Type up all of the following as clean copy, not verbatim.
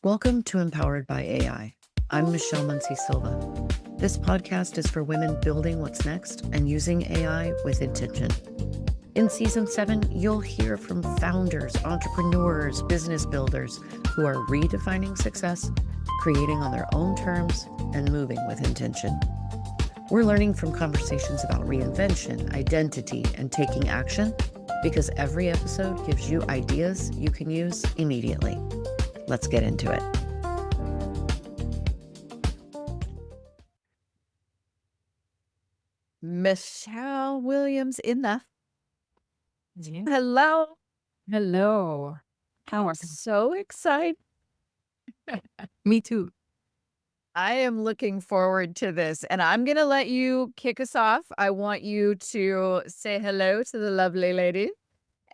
Welcome to Empowered by AI. I'm Michelle Muncy Silva. This podcast is for women building what's next and using AI with intention. In Season 7, you'll hear from founders, entrepreneurs, business builders who are redefining success, creating on their own terms, and moving with intention. We're learning from conversations about reinvention, identity, and taking action because every episode gives you ideas you can use immediately. Let's get into it. Michele Williams in the hello. Hello. How are you? So excited. Me too. I am looking forward to this, and I'm going to let you kick us off. I want you to say hello to the lovely lady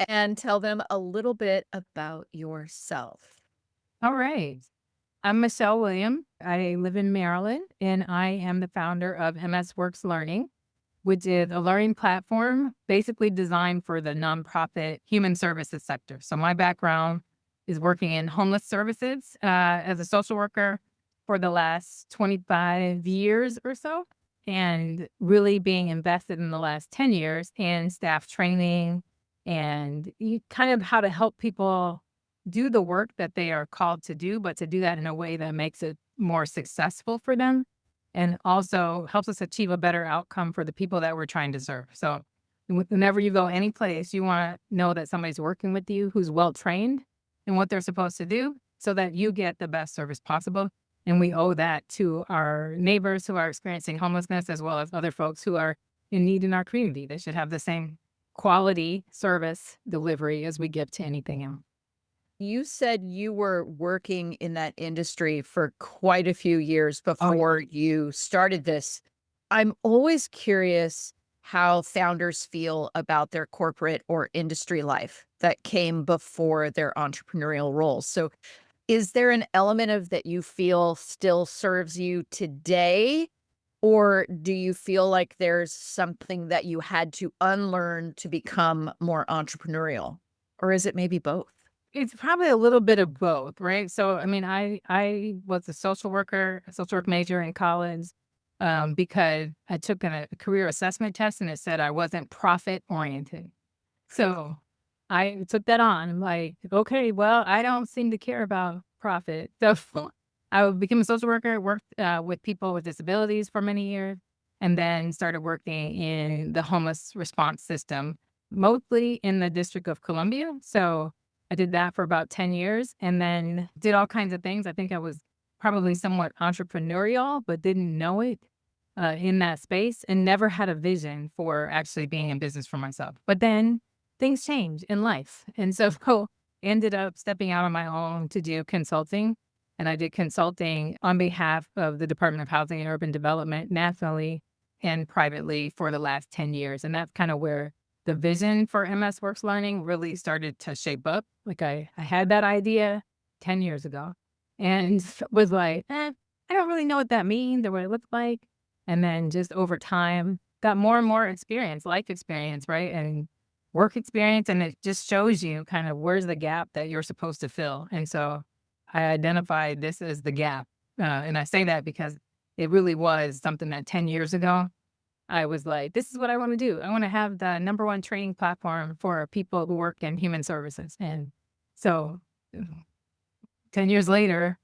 and tell them a little bit about yourself. All right. I'm Michele Williams. I live in Maryland, and I am the founder of MS Works Learning, which is a learning platform basically designed for the nonprofit human services sector. So my background is working in homeless services as a social worker for the last 25 years or so, and really being invested in the last 10 years in staff training and kind of how to help people do the work that they are called to do, but to do that in a way that makes it more successful for them and also helps us achieve a better outcome for the people that we're trying to serve. So whenever you go any place, you want to know that somebody's working with you who's well-trained in what they're supposed to do so that you get the best service possible. And we owe that to our neighbors who are experiencing homelessness as well as other folks who are in need in our community. They should have the same quality service delivery as we give to anything else. You said you were working in that industry for quite a few years before you started this. I'm always curious how founders feel about their corporate or industry life that came before their entrepreneurial roles. So is there an element of that you feel still serves you today? Or do you feel like there's something that you had to unlearn to become more entrepreneurial? Or is it maybe both? It's probably a little bit of both, right? So, I mean, I was a social work major in college because I took a career assessment test and it said I wasn't profit oriented. So I took that on. I'm like, okay, well, I don't seem to care about profit. So I became a social worker, worked with people with disabilities for many years, and then started working in the homeless response system, mostly in the District of Columbia. So I did that for about 10 years and then did all kinds of things. I think I was probably somewhat entrepreneurial, but didn't know it in that space and never had a vision for actually being in business for myself. But then things change in life. And so ended up stepping out on my own to do consulting. And I did consulting on behalf of the Department of Housing and Urban Development nationally and privately for the last 10 years. And that's kind of where the vision for MS Works Learning really started to shape up. Like I had that idea 10 years ago and was like, I don't really know what that means or what it looks like. And then just over time, got more and more experience, life experience, right? And work experience. And it just shows you kind of where's the gap that you're supposed to fill. And so I identified this as the gap. And I say that because it really was something that 10 years ago, I was like, this is what I want to do. I want to have the #1 training platform for people who work in human services. And so 10 years later,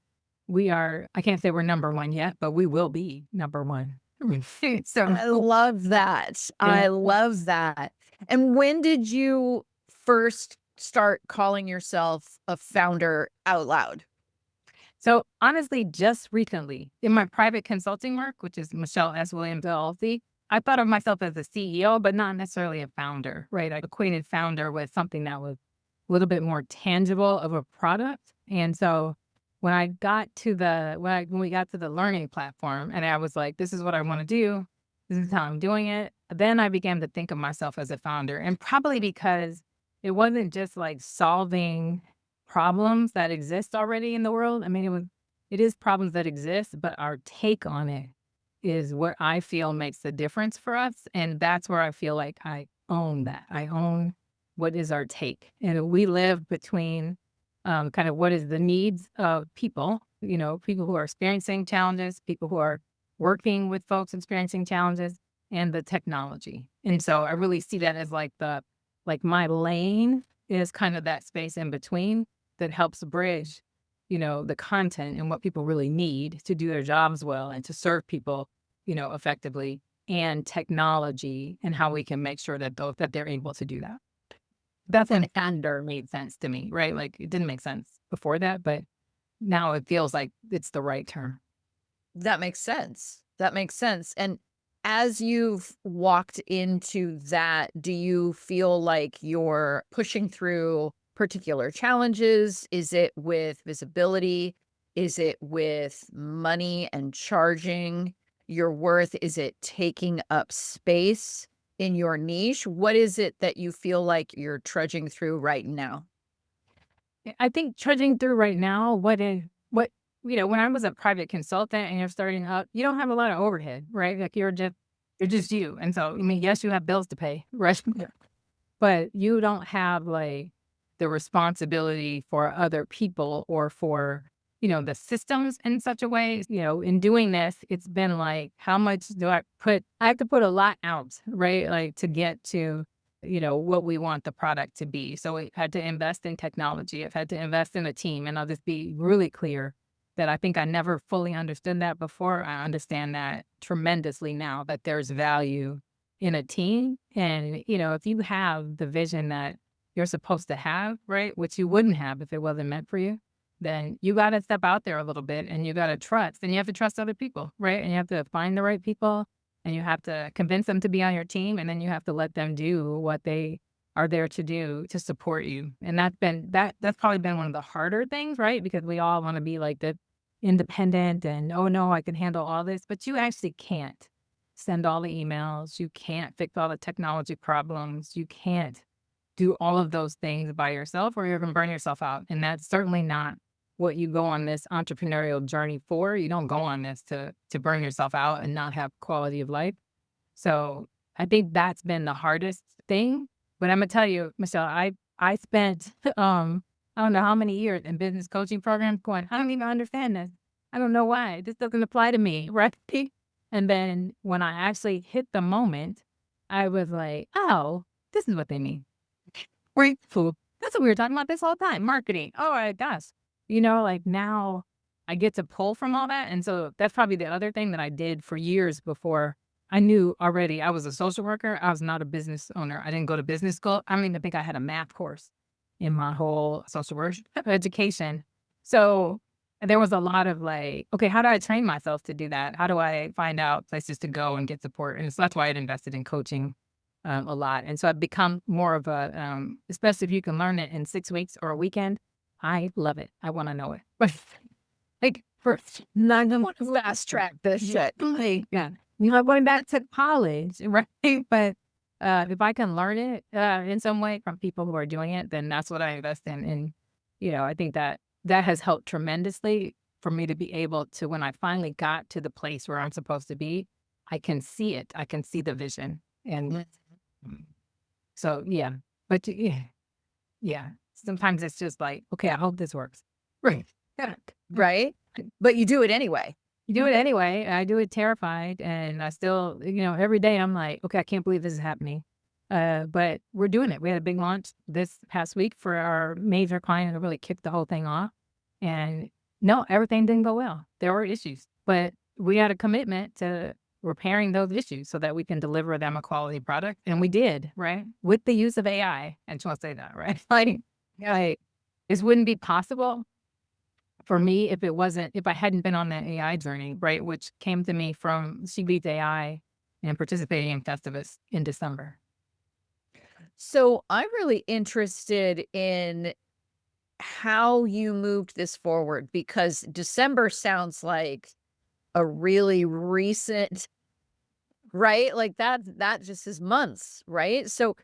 I can't say we're #1 yet, but we will be #1. So I love that. Yeah. I love that. And when did you first start calling yourself a founder out loud? So honestly, just recently in my private consulting work, which is Michele S. Williams LLC, I thought of myself as a CEO, but not necessarily a founder, right? I equated founder with something that was a little bit more tangible of a product. And so when we got to the learning platform and I was like, this is what I want to do. This is how I'm doing it. Then I began to think of myself as a founder, and probably because it wasn't just like solving problems that exist already in the world. I mean, it is problems that exist, but our take on it is what I feel makes the difference for us. And that's where I feel like I own that. I own what is our take. And we live between kind of what is the needs of people, people who are experiencing challenges, people who are working with folks experiencing challenges, and the technology. And so I really see that as like my lane is kind of that space in between that helps bridge, the content and what people really need to do their jobs well and to serve people, effectively, and technology and how we can make sure that they're able to do that. That's an under made sense to me, right? Like it didn't make sense before that, but now it feels like it's the right term. That makes sense. That makes sense. And as you've walked into that, do you feel like you're pushing through particular challenges? Is it with visibility? Is it with money and charging your worth? Is it taking up space in your niche? What is it that you feel like you're trudging through right now? I think trudging through right now, when I was a private consultant and you're starting out, you don't have a lot of overhead, right? Like you're just you. And so, I mean, yes, you have bills to pay, right? Yeah. But you don't have like the responsibility for other people or for, the systems in such a way. In doing this, it's been like, how much do I have to put a lot out, right? Like to get to, what we want the product to be. So we had to invest in technology. I've had to invest in a team. And I'll just be really clear that I think I never fully understood that before. I understand that tremendously now, that there's value in a team. And, if you have the vision that you're supposed to have, right, which you wouldn't have if it wasn't meant for you, then you got to step out there a little bit and you got to trust, and you have to trust other people, right? And you have to find the right people and you have to convince them to be on your team. And then you have to let them do what they are there to do to support you. And that's probably been one of the harder things, right? Because we all want to be like the independent and, oh no, I can handle all this, but you actually can't send all the emails. You can't fix all the technology problems. You can't do all of those things by yourself, or you're going to burn yourself out. And that's certainly not what you go on this entrepreneurial journey for. You don't go on this to burn yourself out and not have quality of life. So I think that's been the hardest thing. But I'm gonna tell you, Michelle, I spent I don't know how many years in business coaching programs going, I don't even understand this. I don't know why. This doesn't apply to me, right? And then when I actually hit the moment, I was like, oh, this is what they mean. Right? Food. That's what we were talking about this whole time. Marketing. Oh my gosh. Like now I get to pull from all that. And so that's probably the other thing that I did for years before. I knew already I was a social worker. I was not a business owner. I didn't go to business school. I don't even think I had a math course in my whole social work education. So there was a lot of like, okay, how do I train myself to do that? How do I find out places to go and get support? And so that's why I invested in coaching a lot. And so I've become more of a, especially if you can learn it in 6 weeks or a weekend, I love it. I want to know it. But like first, not going to fast track this shit. Like, yeah. I'm going back to college, right? But if I can learn it in some way from people who are doing it, then that's what I invest in. And, I think that has helped tremendously for me to be able to, when I finally got to the place where I'm supposed to be, I can see it. I can see the vision. And so, yeah. But yeah. Sometimes it's just like, okay, I hope this works. Right. Right? But you do it anyway. You do it anyway. I do it terrified. And I still, every day I'm like, okay, I can't believe this is happening. But we're doing it. We had a big launch this past week for our major client to really kick the whole thing off. And no, everything didn't go well. There were issues, but we had a commitment to repairing those issues so that we can deliver them a quality product. And we did, right? With the use of AI. I just want to say that, right? Like, this wouldn't be possible for me if I hadn't been on that AI journey, right? Which came to me from She Leads AI and participating in Festivus in December. So I'm really interested in how you moved this forward, because December sounds like a really recent, right? Like that just is months, right? So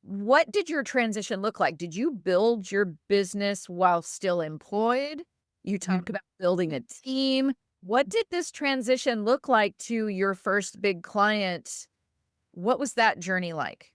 what did your transition look like? Did you build your business while still employed? You talk about building a team. What did this transition look like to your first big client? What was that journey like?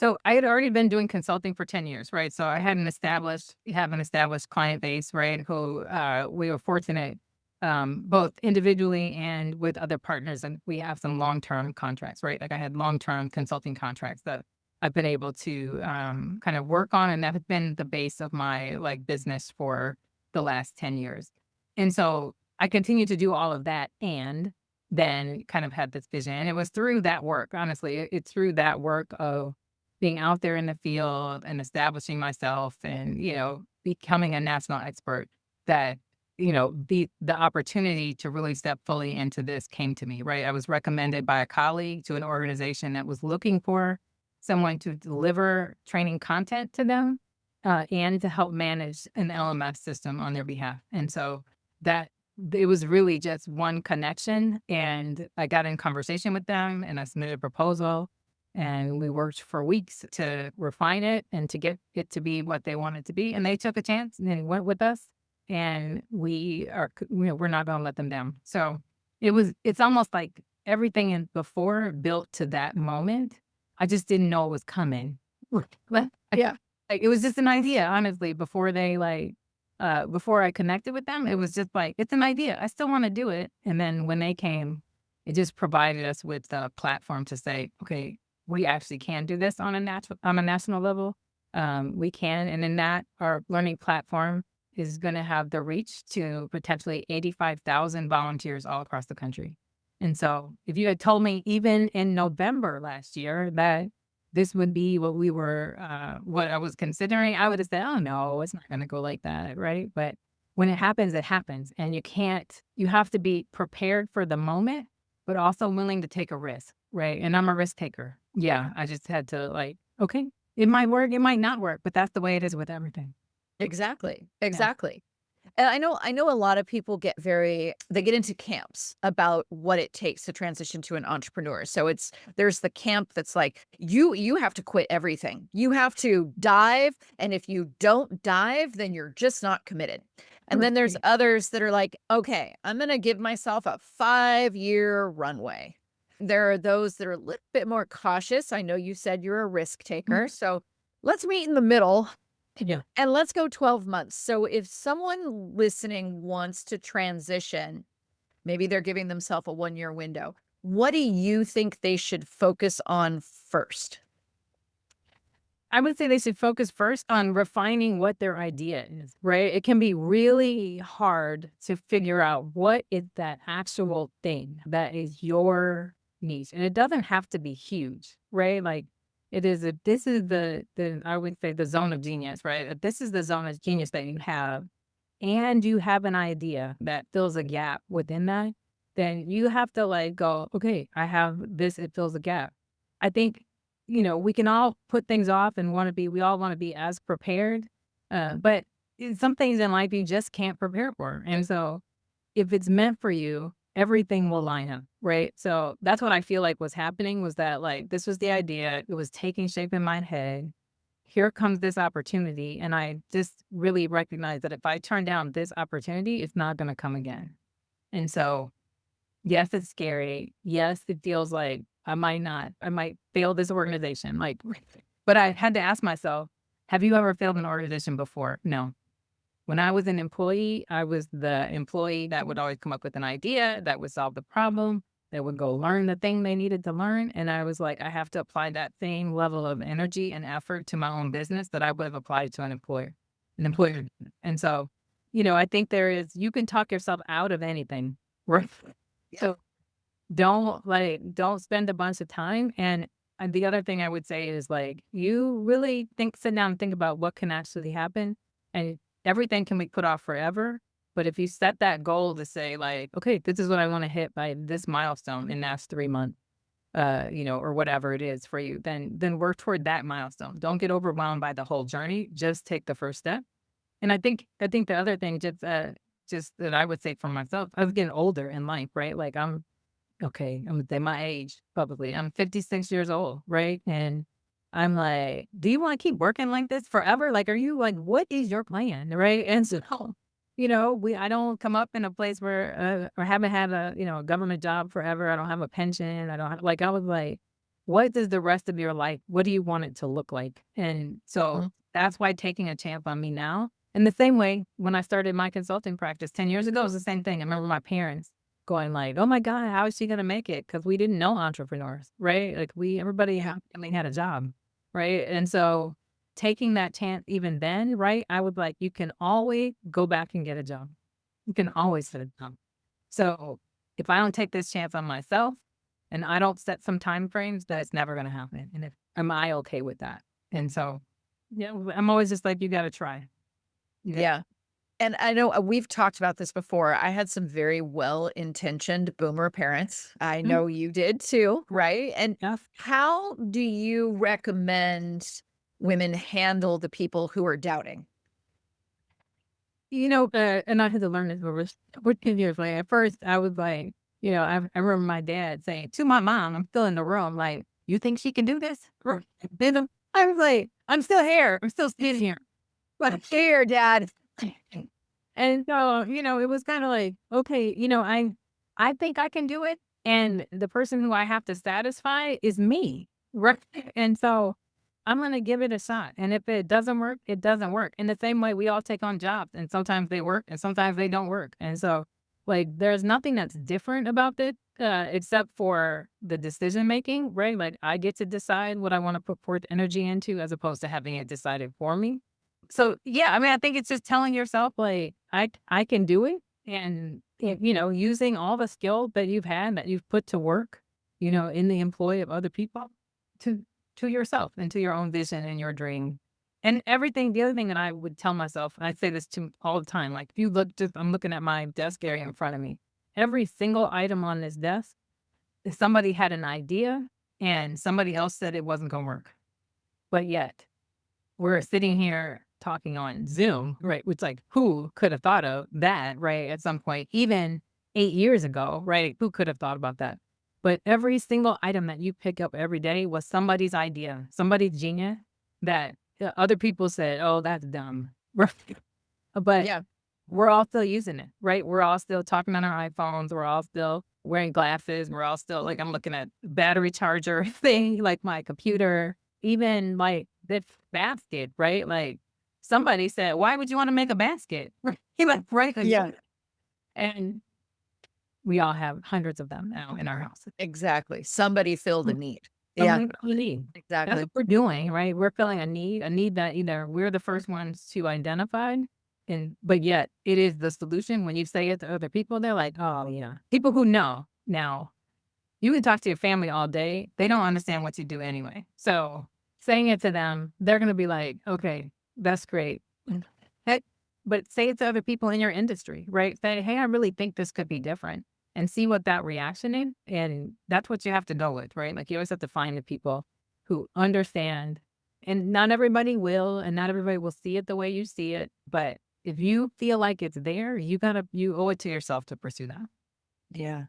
So I had already been doing consulting for 10 years, right? So I had have an established client base, right? Who we were fortunate, both individually and with other partners, and we have some long-term contracts, right? Like I had long-term consulting contracts that I've been able to kind of work on, and that has been the base of my like business for the last 10 years. And so I continue to do all of that, and then kind of had this vision, and it was through that work. Honestly, it's through that work of being out there in the field and establishing myself and, becoming a national expert that, the opportunity to really step fully into this came to me, right? I was recommended by a colleague to an organization that was looking for someone to deliver training content to them, and to help manage an LMS system on their behalf. And so that it was really just one connection, and I got in conversation with them and I submitted a proposal, and we worked for weeks to refine it and to get it to be what they wanted to be. And they took a chance and they went with us, and we're not going to let them down. So it's almost like everything in before built to that moment. I just didn't know it was coming. But Yeah. like, it was just an idea, honestly, before I connected with them, it was just like, it's an idea. I still want to do it. And then when they came, it just provided us with the platform to say, okay, we actually can do this on a national level. We can. And in that, our learning platform is going to have the reach to potentially 85,000 volunteers all across the country. And so if you had told me even in November last year that this would be what I was considering, I would have said, oh no, it's not going to go like that. Right. But when it happens, it happens. And you have to be prepared for the moment, but also willing to take a risk. Right. And I'm a risk taker. Yeah. I just had to okay, it might work, it might not work, but that's the way it is with everything. Exactly. Yeah. Exactly. And I know a lot of people they get into camps about what it takes to transition to an entrepreneur. So there's the camp that's like, you have to quit everything. You have to dive. And if you don't dive, then you're just not committed. And then there's others that are like, okay, I'm going to give myself a 5-year runway. There are those that are a little bit more cautious. I know you said you're a risk taker. So let's meet in the middle. Yeah. And let's go 12 months. So if someone listening wants to transition, maybe they're giving themselves a 1-year window. What do you think they should focus on first? I would say they should focus first on refining what their idea is, right? It can be really hard to figure out what is that actual thing that is your niche. And it doesn't have to be huge, right? Like this is the I would say the zone of genius, right? This is the zone of genius that you have, and you have an idea that fills a gap within that, then you have to go, okay, I have this, it fills a gap. I think, we can all put things off and we all want to be as prepared. But some things in life you just can't prepare for. And so if it's meant for you, everything will line up, right? So that's what I feel like was happening, was that this was the idea. It was taking shape in my head. Here comes this opportunity. And I just really recognized that if I turn down this opportunity, it's not going to come again. And so, yes, it's scary. Yes, it feels like I might fail this organization. But I had to ask myself, have you ever failed an organization before? No. When I was an employee, I was the employee that would always come up with an idea that would solve the problem, that would go learn the thing they needed to learn. And I was like, I have to apply that same level of energy and effort to my own business that I would have applied to an employer. And so, I think you can talk yourself out of anything. Right. So don't spend a bunch of time. And the other thing I would say is you really sit down and think about what can actually happen. And everything can be put off forever. But if you set that goal to say okay, this is what I want to hit by this milestone, and that's 3 months, or whatever it is for you, then work toward that milestone. Don't get overwhelmed by the whole journey. Just take the first step. And I think the other thing just that I would say for myself, I was getting older in life, right? I'm at my age publicly. I'm 56 years old, right? And I'm like, do you want to keep working like this forever? Are you what is your plan, right? And so, I don't come up in a place where or haven't had a government job forever. I don't have a pension. I don't have, I was what does the rest of your life, what do you want it to look like? And so that's why taking a chance on me now. And the same way when I started my consulting practice 10 years ago, it was the same thing. I remember my parents going like, oh my God, how is she going to make it? Because we didn't know entrepreneurs, right? Like everybody had a job, right? And so taking that chance even then, right? I would like, you can always go back and get a job. You can always get a job. So if I don't take this chance on myself and I don't set some time frames, that's never going to happen. And am I okay with that? And so, yeah, I'm always just like, you got to try. Yeah. And I know we've talked about this before. I had some very well-intentioned boomer parents. I know you did too, right? And Yeah. how do you recommend women handle the people who are doubting? And I had to learn this over 10 years. Like at first I was like, I remember my dad saying to my mom, I'm still in the room, like, you think she can do this? Then I was like, I'm still here. I'm still sitting here. But Here, Dad. and so, it was kind of like, okay, I think I can do it. And the person who I have to satisfy is me. Right. And so I'm going to give it a shot. And if it doesn't work, it doesn't work. In the same way, we all take on jobs and sometimes they work and sometimes they don't work. And so like, there's nothing that's different about it, except for the decision making, right? Like I get to decide what I want to put forth energy into as opposed to having it decided for me. So yeah, I mean, I think it's just telling yourself like, I can do it. And, using all the skills that you've had that you've put to work, in the employ of other people to yourself and to your own vision and your dream. And everything, the other thing that I would tell myself, and I say this to all the time, like if you look, I'm looking at my desk area in front of me. Every single item on this desk, if somebody had an idea and somebody else said it wasn't going to work. But yet we're sitting here talking on Zoom, right? Which like, who could have thought of that, right? At some point, even 8 years ago, right? Who could have thought about that? But every single item that you pick up every day was somebody's idea, somebody's genius that other people said, oh, that's dumb. But Yeah. we're all still using it, right? We're all still talking on our iPhones. We're all still wearing glasses. We're all still like, I'm looking at battery charger thing, like my computer, even like this basket, right? Like somebody said, why would you want to make a basket? Like, right? Yeah. And we all have hundreds of them now in our house. Exactly. Somebody filled a need. Something that we need. That's Exactly. what we're doing, right? We're filling a need that either we're the first ones to identify, but yet it is the solution. When you say it to other people, they're like, oh yeah. People who know now, you can talk to your family all day. They don't understand what you do anyway. So saying it to them, they're going to be like, okay, that's great. But say it to other people in your industry, right? Say, hey, I really think this could be different. And see what that reaction is. And that's what you have to go with, right? Like you always have to find the people who understand. And not everybody will, and not everybody will see it the way you see it. But if you feel like it's there, you owe it to yourself to pursue that. Yeah.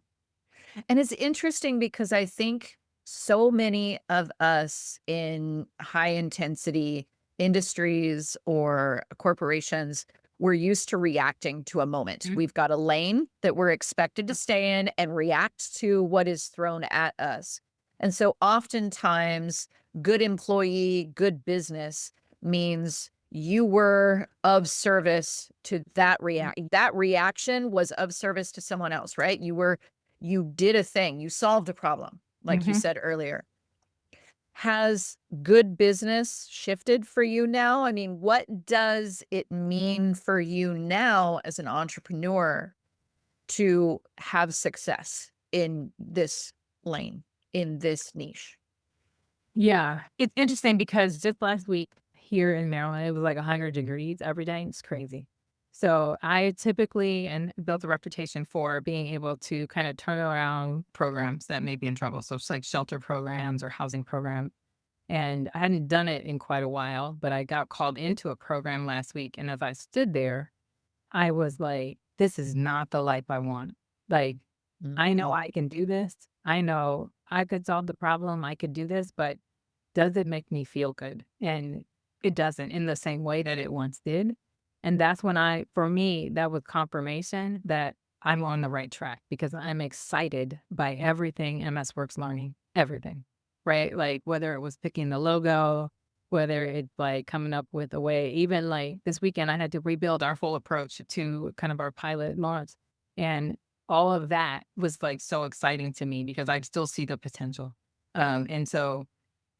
And it's interesting because I think so many of us in high intensity industries or corporations, we're used to reacting to a moment. We've got a lane that we're expected to stay in and react to what is thrown at us. And so oftentimes, good employee, good business means you were of service to that that reaction was of service to someone else, right? You did a thing, you solved a problem, like you said earlier. Has good business shifted for you now? I mean, what does it mean for you now as an entrepreneur to have success in this lane, in this niche? Yeah. It's interesting because just last week here in Maryland, it was like 100 degrees every day. It's crazy. So I typically and built a reputation for being able to kind of turn around programs that may be in trouble. So it's like shelter programs or housing programs. And I hadn't done it in quite a while, but I got called into a program last week. And as I stood there, I was like, this is not the life I want. Like, I know I can do this. I know I could solve the problem. I could do this, but does it make me feel good? And it doesn't in the same way that it once did. And that's when for me, that was confirmation that I'm on the right track because I'm excited by everything MS Works learning, everything. right? Like whether it was picking the logo, whether it's like coming up with a way, even like this weekend, I had to rebuild our full approach to kind of our pilot launch. And all of that was like so exciting to me because I still see the potential. And so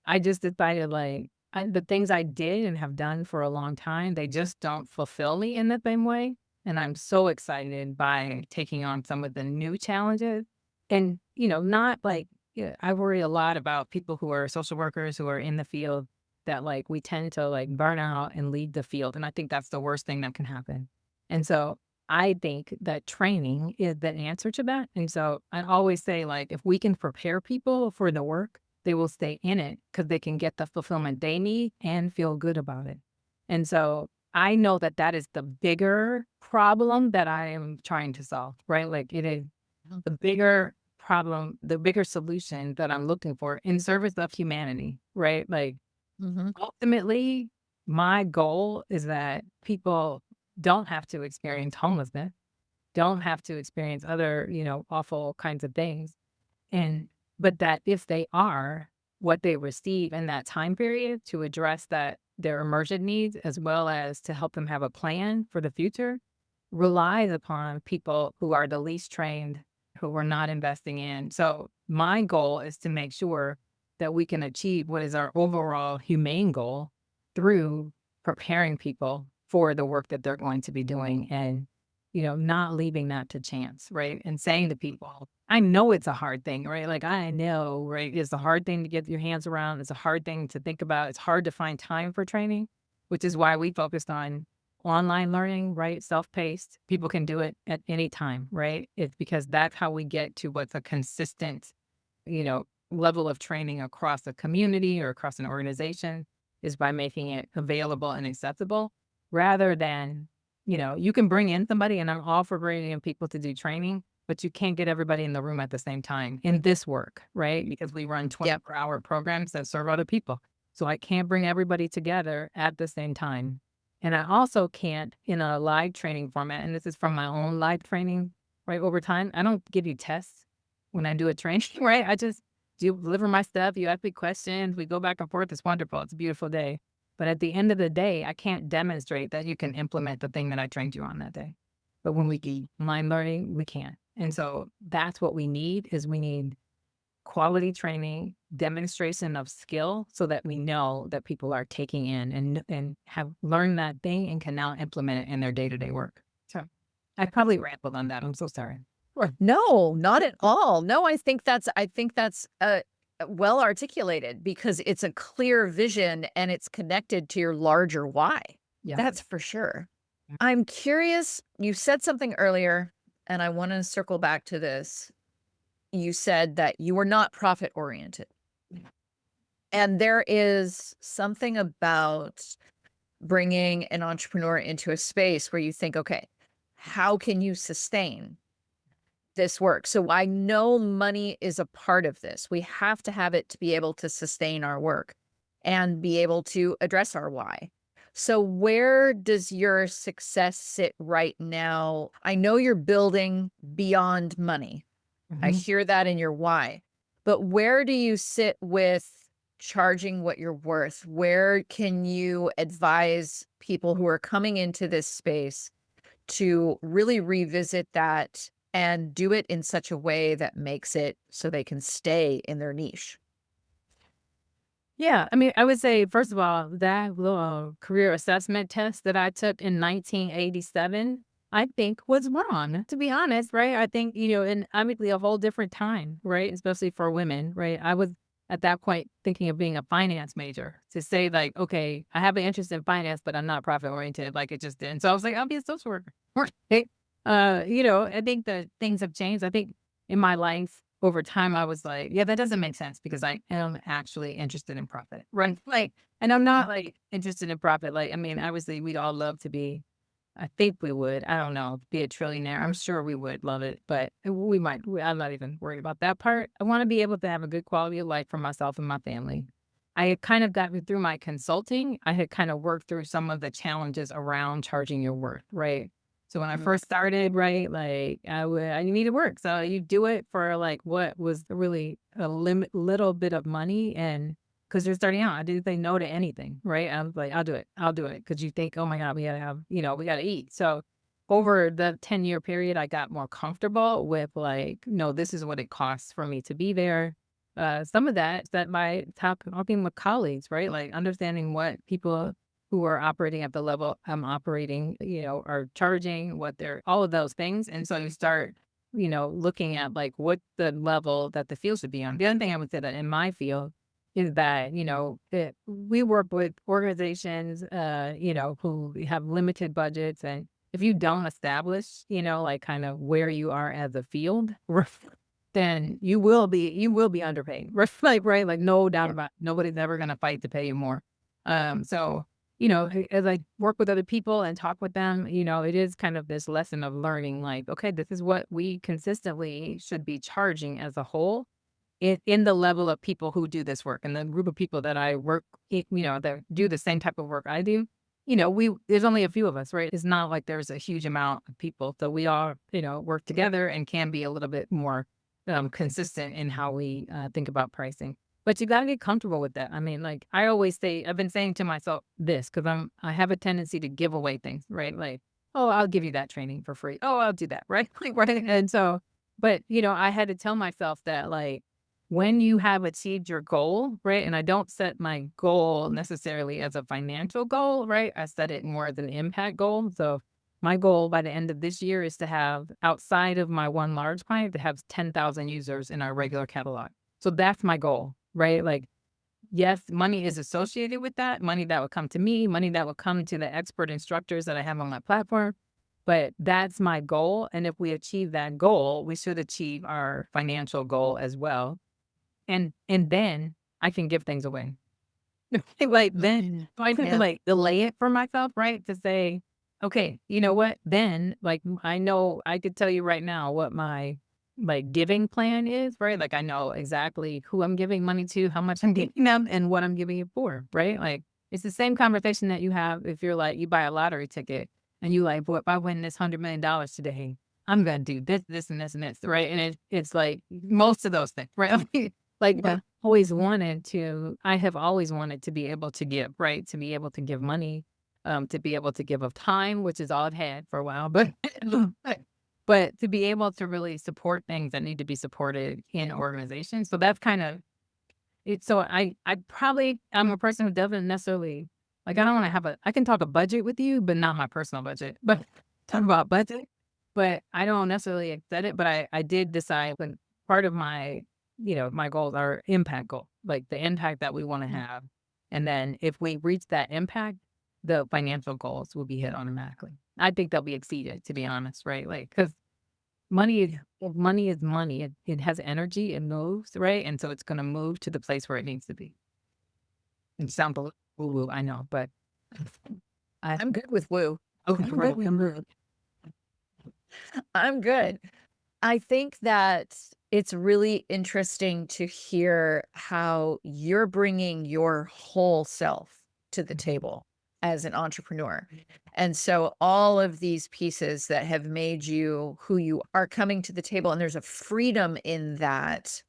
I just decided like the things I did and have done for a long time, they just don't fulfill me in the same way. And I'm so excited by taking on some of the new challenges. And, not like, yeah, I worry a lot about people who are social workers who are in the field that like we tend to like burn out and leave the field. And I think that's the worst thing that can happen. And so I think that training is the answer to that. And so I always say, like, if we can prepare people for the work, they will stay in it because they can get the fulfillment they need and feel good about it. And so I know that that is the bigger problem that I am trying to solve, right? Like it is the bigger problem, the bigger solution that I'm looking for in service of humanity, right? Like Hmm. ultimately, my goal is that people don't have to experience homelessness, don't have to experience other, awful kinds of things. And but that if they are, what they receive in that time period to address that their emergent needs as well as to help them have a plan for the future relies upon people who are the least trained, who we're not investing in. So my goal is to make sure that we can achieve what is our overall humane goal through preparing people for the work that they're going to be doing and not leaving that to chance, right? And saying to people, I know it's a hard thing, right? Like I know, right? It's a hard thing to get your hands around. It's a hard thing to think about. It's hard to find time for training, which is why we focused on online learning, right? Self-paced. People can do it at any time, right? It's because that's how we get to what's a consistent, level of training across a community or across an organization is by making it available and accessible rather than, you can bring in somebody and I'm all for bringing in people to do training, but you can't get everybody in the room at the same time in this work, right? Because we run 24-hour programs that serve other people. So I can't bring everybody together at the same time. And I also can't in a live training format, and this is from my own live training, right? Over time, I don't give you tests when I do a training, right? I just deliver my stuff. You ask me questions. We go back and forth. It's wonderful. It's a beautiful day. But at the end of the day, I can't demonstrate that you can implement the thing that I trained you on that day. But when we do online learning, we can. And so that's what we need is we need quality training, demonstration of skill so that we know that people are taking in and have learned that thing and can now implement it in their day-to-day work. So I probably rambled on that. I'm so sorry. No, not at all. No, I think that's well articulated because it's a clear vision and it's connected to your larger why. Yeah. That's for sure. I'm curious, you said something earlier, and I want to circle back to this. You said that you were not profit oriented. And there is something about bringing an entrepreneur into a space where you think, okay, how can you sustain this work? So I know money is a part of this. We have to have it to be able to sustain our work and be able to address our why. So where does your success sit right now? I know you're building beyond money. I Mhm. hear that in your why. But where do you sit with charging what you're worth? Where can you advise people who are coming into this space to really revisit that and do it in such a way that makes it so they can stay in their niche? Yeah, I mean, I would say, first of all, that little career assessment test that I took in 1987, I think was wrong, to be honest, right? I think, in obviously a whole different time, right? Especially for women, right? I was at that point thinking of being a finance major to say, like, okay, I have an interest in finance, but I'm not profit oriented, like it just didn't. So I was like, I'll be a social worker. Right? I think that things have changed. I think in my life, over time, I was like, yeah, that doesn't make sense because I am actually interested in profit, right? Like, and I'm not like interested in profit. Like, I mean, obviously, we'd all love to be, I think we would, I don't know, be a trillionaire. I'm sure we would love it, but I'm not even worried about that part. I want to be able to have a good quality of life for myself and my family. I had kind of gotten through my consulting. I had kind of worked through some of the challenges around charging your worth, right? So when I first started, right, like I needed work. So you do it for like what was really a little bit of money. And because you're starting out, I didn't say no to anything, right? I was like, I'll do it. I'll do it. Cause you think, oh my God, we gotta have, we gotta eat. So over the 10-year period, I got more comfortable with like, no, this is what it costs for me to be there. Some of that by talking with colleagues, right? Like understanding what people who are operating at the level I'm operating, are charging, what they're, all of those things. And so you start, looking at like what the level that the field should be on. The other thing I would say that in my field is that, that we work with organizations, who have limited budgets. And if you don't establish, like kind of where you are as a field, then you will be underpaid. Like, right. Like no doubt about it. Nobody's ever going to fight to pay you more. So, as I work with other people and talk with them, it is kind of this lesson of learning like, okay, this is what we consistently should be charging as a whole in the level of people who do this work and the group of people that I work, that do the same type of work I do. There's only a few of us, right? It's not like there's a huge amount of people. So we all, work together and can be a little bit more consistent in how we think about pricing. But you got to get comfortable with that. I mean, like I always say, I've been saying to myself this because I have a tendency to give away things, right? Like, oh, I'll give you that training for free. Oh, I'll do that, right? Like, right. And so, but I had to tell myself that like when you have achieved your goal, right? And I don't set my goal necessarily as a financial goal, right? I set it more as an impact goal. So my goal by the end of this year is to have outside of my one large client to have 10,000 users in our regular catalog. So that's my goal, right? Like, yes, money is associated with that, money that will come to me, money that will come to the expert instructors that I have on my platform. But that's my goal. And if we achieve that goal, we should achieve our financial goal as well. And then I can give things away. Like then I can like delay it for myself, right? To say, okay, you know what? Then like I know I could tell you right now what my like giving plan is, right? Like I know exactly who I'm giving money to, how much I'm giving them, and what I'm giving it for, right? Like it's the same conversation that you have if you're like you buy a lottery ticket and you like, well, if I win this $100 million today, I'm gonna do this, this, and this, and this, right? And it's like most of those things, right? Like Yeah. I have always wanted to be able to give, right? To be able to give money, to be able to give of time, which is all I've had for a while, but but to be able to really support things that need to be supported in organizations. So that's kind of it. So I'm a person who doesn't necessarily like I don't want to I can talk a budget with you, but not my personal budget. But talk about budget, but I don't necessarily set it. But I did decide when part of my my goals are impact goal, like the impact that we want to have. And then if we reach that impact, the financial goals will be hit automatically. I think they'll be exceeded, to be honest, right? Like, because money is money. It has energy, it moves, right? And so it's going to move to the place where it needs to be. It sounds a little woo-woo, I know, but I'm good with woo. okay, right. I'm good. I think that it's really interesting to hear how you're bringing your whole self to the table as an entrepreneur. And so all of these pieces that have made you who you are coming to the table, and there's a freedom in that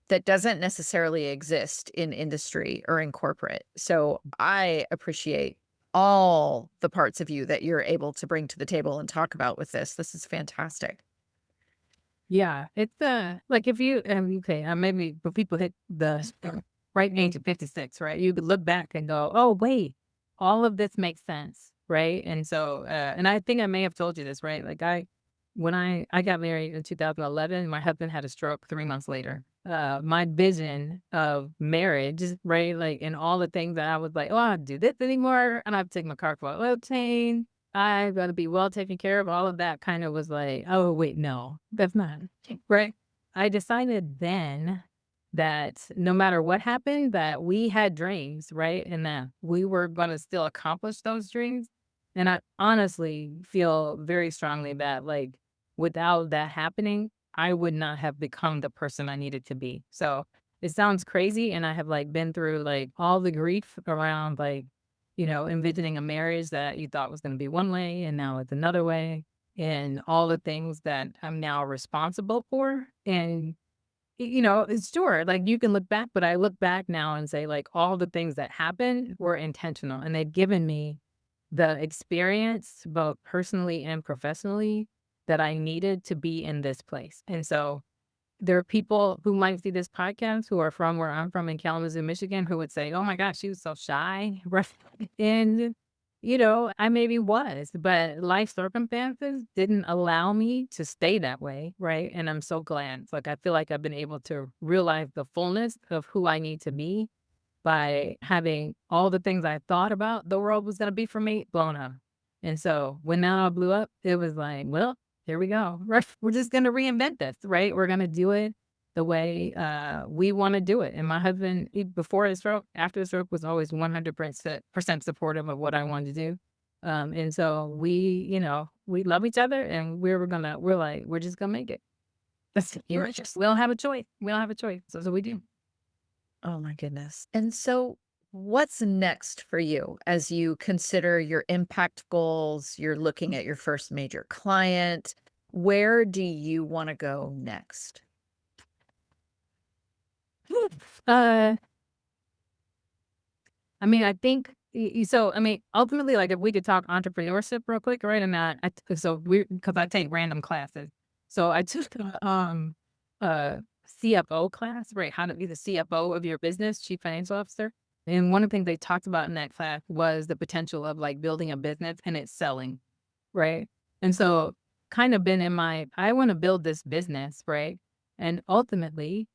that doesn't necessarily exist in industry or in corporate. So I appreciate all the parts of you that you're able to bring to the table and talk about with this. This is fantastic. Yeah, it's like if you okay, maybe when people hit the right age of 56, right? You could look back and go, oh wait, all of this makes sense, right? And so, and I think I may have told you this, right? Like when I got married in 2011, my husband had a stroke 3 months later. My vision of marriage, right? Like, and all the things that I was like, oh, I don't do this anymore, and I've taken my car for an oil change. I'm gonna be well taken care of. All of that kind of was like, oh wait, no, that's not right. I decided then that no matter what happened, that we had dreams, right? And that we were gonna still accomplish those dreams. And I honestly feel very strongly that like without that happening, I would not have become the person I needed to be. So it sounds crazy. And I have like been through like all the grief around like envisioning a marriage that you thought was going to be one way and now it's another way. and all the things that I'm now responsible for. And, it's sure, like you can look back, but I look back now and say, like, all the things that happened were intentional and they've given me the experience, both personally and professionally, that I needed to be in this place. And so there are people who might see this podcast who are from where I'm from in Kalamazoo, Michigan, who would say, "Oh my gosh, she was so shy." Right. And, I maybe was, but life circumstances didn't allow me to stay that way. Right. And I'm so glad. Like, I feel like I've been able to realize the fullness of who I need to be by having all the things I thought about the world was going to be for me blown up. And so when that all blew up, it was like, well, here we go. Right? We're just going to reinvent this, right? We're going to do it the way we want to do it. And my husband, before his stroke, after the stroke, was always 100% supportive of what I wanted to do. And so we love each other and we're like, we're just going to make it. We don't have a choice. We don't have a choice. So we do. Oh my goodness. And so what's next for you as you consider your impact goals? You're looking at your first major client. Where do you want to go next? Uh, I think ultimately, like if we could talk entrepreneurship real quick, right? And because I take random classes, so I took a CFO class, right? How to be the CFO of your business, Chief Financial Officer. And one of the things they talked about in that class was the potential of like building a business and it's selling, right? And so kind of been I want to build this business, right? And ultimately,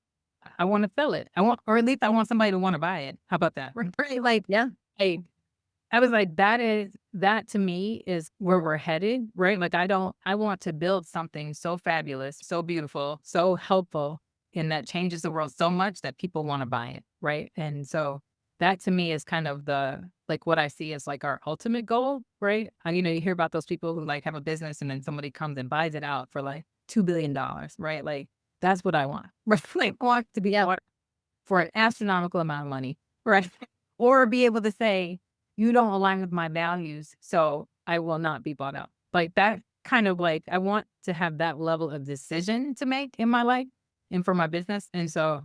I want to sell it. Or at least I want somebody to want to buy it. How about that? Right? Like, Yeah. I was like, that to me is where we're headed, right? Like, I want to build something so fabulous, so beautiful, so helpful, and that changes the world so much that people want to buy it, right? And so that to me is kind of what I see as like our ultimate goal, right? You hear about those people who like have a business and then somebody comes and buys it out for like $2 billion, right? Like, that's what I want. Right? Like, I want to be out for an astronomical amount of money, right? Or be able to say, you don't align with my values, so I will not be bought out. Like that kind of like, I want to have that level of decision to make in my life and for my business. And so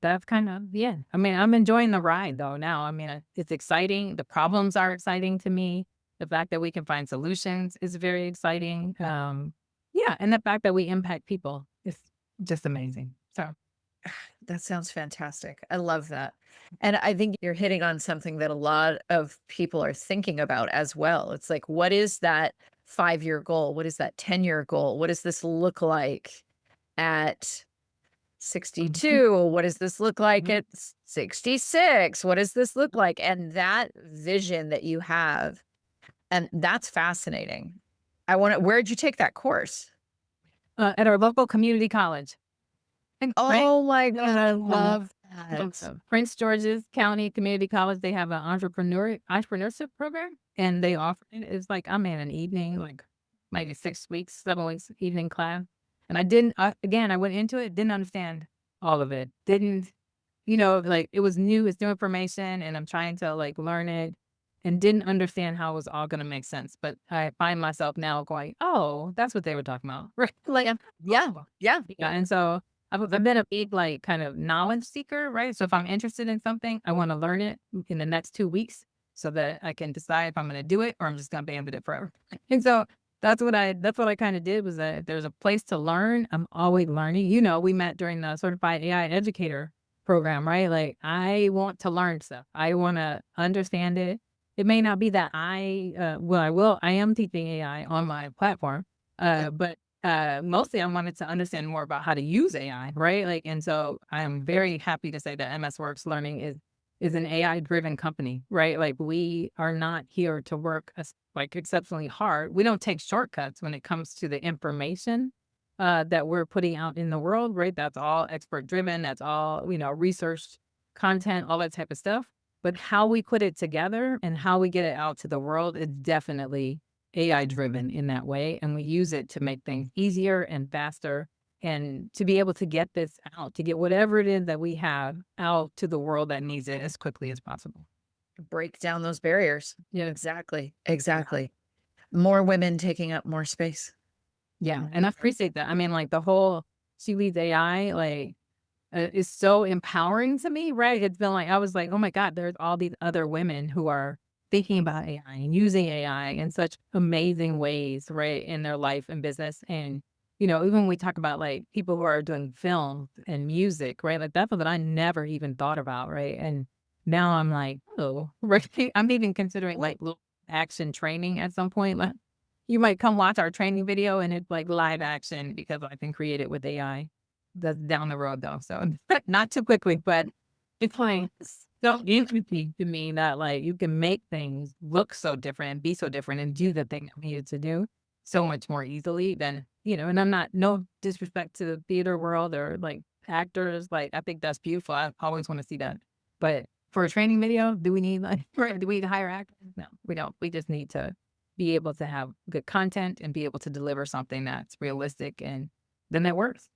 that's kind of, yeah. I'm enjoying the ride though now. It's exciting. The problems are exciting to me. The fact that we can find solutions is very exciting. Yeah. And the fact that we impact people is just amazing. So That sounds fantastic. I love that. And I think you're hitting on something that a lot of people are thinking about as well. It's like, what is that 5-year goal? What is that 10-year goal? What does this look like at 62? What does this look like at 66? What does this look like? And that vision that you have, and that's fascinating. Where'd you take that course? at our local community college. Right? Oh my God, I love that. Prince George's County Community College, they have an entrepreneurship program, and they offer it. It's like I'm in an evening, like maybe 6 weeks, 7 weeks evening class. And I went into it, didn't understand all of it. Didn't, like it was new, it's new information, and I'm trying to like learn it and didn't understand how it was all going to make sense. But I find myself now going, oh, that's what they were talking about. Right. Like, Yeah. yeah. And so I've been a big, like, kind of knowledge seeker, right? So if I'm interested in something, I want to learn it in the next 2 weeks so that I can decide if I'm going to do it or I'm just going to be with it forever. And so that's what I kind of did was that there's a place to learn. I'm always learning. We met during the Certified AI Educator program, right? Like, I want to learn stuff. I want to understand it. It may not be that I am teaching AI on my platform, but mostly I wanted to understand more about how to use AI, right? Like, and so I'm very happy to say that MS Works Learning is an AI driven company, right? Like, we are not here to work like exceptionally hard. We don't take shortcuts when it comes to the information that we're putting out in the world, right? That's all expert driven. That's all, researched content, all that type of stuff. But how we put it together and how we get it out to the world is definitely AI driven in that way. And we use it to make things easier and faster and to be able to get this out, to get whatever it is that we have out to the world that needs it as quickly as possible. Break down those barriers. Yeah. Exactly. Exactly. More women taking up more space. Yeah. And I appreciate that. I mean, like the whole She Leads AI, like is so empowering to me, right? It's been like, I was like, oh my God, there's all these other women who are thinking about AI and using AI in such amazing ways, right? In their life and business. And, even when we talk about like people who are doing film and music, right? Like that's something I never even thought about, right? And now I'm like, oh, right. I'm even considering like little action training at some point. Like you might come watch our training video and it's like live action because I can create it with AI. That's down the road though. So not too quickly, but it's like so interesting to me that like you can make things look so different and be so different and do the thing that we needed to do so much more easily than, and I'm not, no disrespect to the theater world or like actors. Like I think that's beautiful. I always want to see that. But for a training video, do we need like, do we need to hire actors? No, we don't. We just need to be able to have good content and be able to deliver something that's realistic and then that works.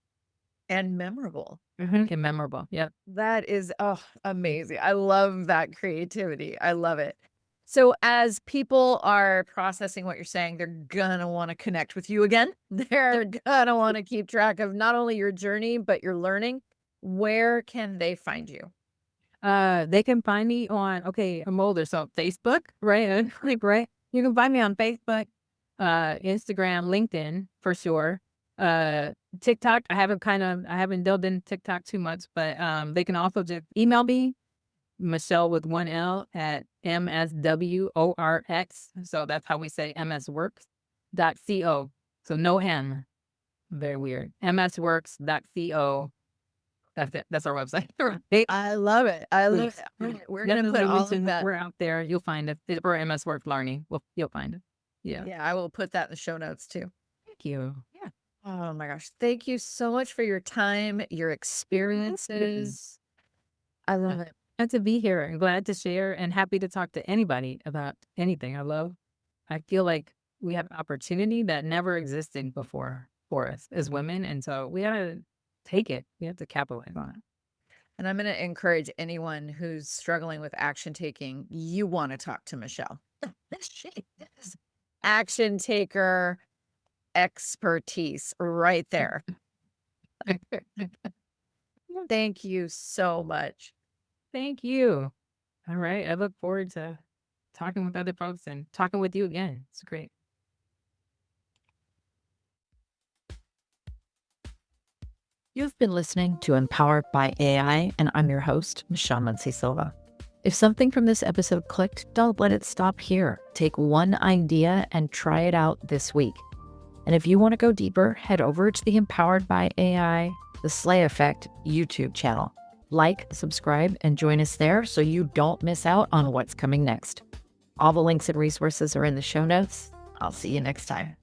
And memorable. And memorable. Yep. That is amazing. I love that creativity. I love it. So as people are processing what you're saying, they're gonna want to connect with you again. They're gonna want to keep track of not only your journey, but your learning. Where can they find you? They can find me on, I'm older, so Facebook, right? Like, right? You can find me on Facebook, Instagram, LinkedIn for sure. TikTok, I haven't delved in TikTok too much, but they can also just email me, Michele with one L at MSWORX. So that's how we say MSworks.co. So no M. Very weird. MSworks.co. That's it. That's our website. I love it. I love it. We're going to put all of that. We're out there. You'll find it. For MS Work Learning. You'll find it. Yeah. Yeah, I will put that in the show notes too. Thank you. Yeah. Oh my gosh. Thank you so much for your time, your experiences. I love it. Glad to be here and glad to share and happy to talk to anybody about anything. I feel like we have an opportunity that never existed before for us as women. And so we gotta take it. We have to capitalize on it. And I'm going to encourage anyone who's struggling with action taking, you want to talk to Michele. She is action taker expertise right there. Thank you so much. Thank you. All right. I look forward to talking with other folks and talking with you again. It's great. You've been listening to Empowered by AI, and I'm your host, Michele Williams. If something from this episode clicked, don't let it stop here. Take one idea and try it out this week. And if you want to go deeper, head over to the Empowered by AI, the Slay Effect YouTube channel. Like, subscribe, and join us there so you don't miss out on what's coming next. All the links and resources are in the show notes. I'll see you next time.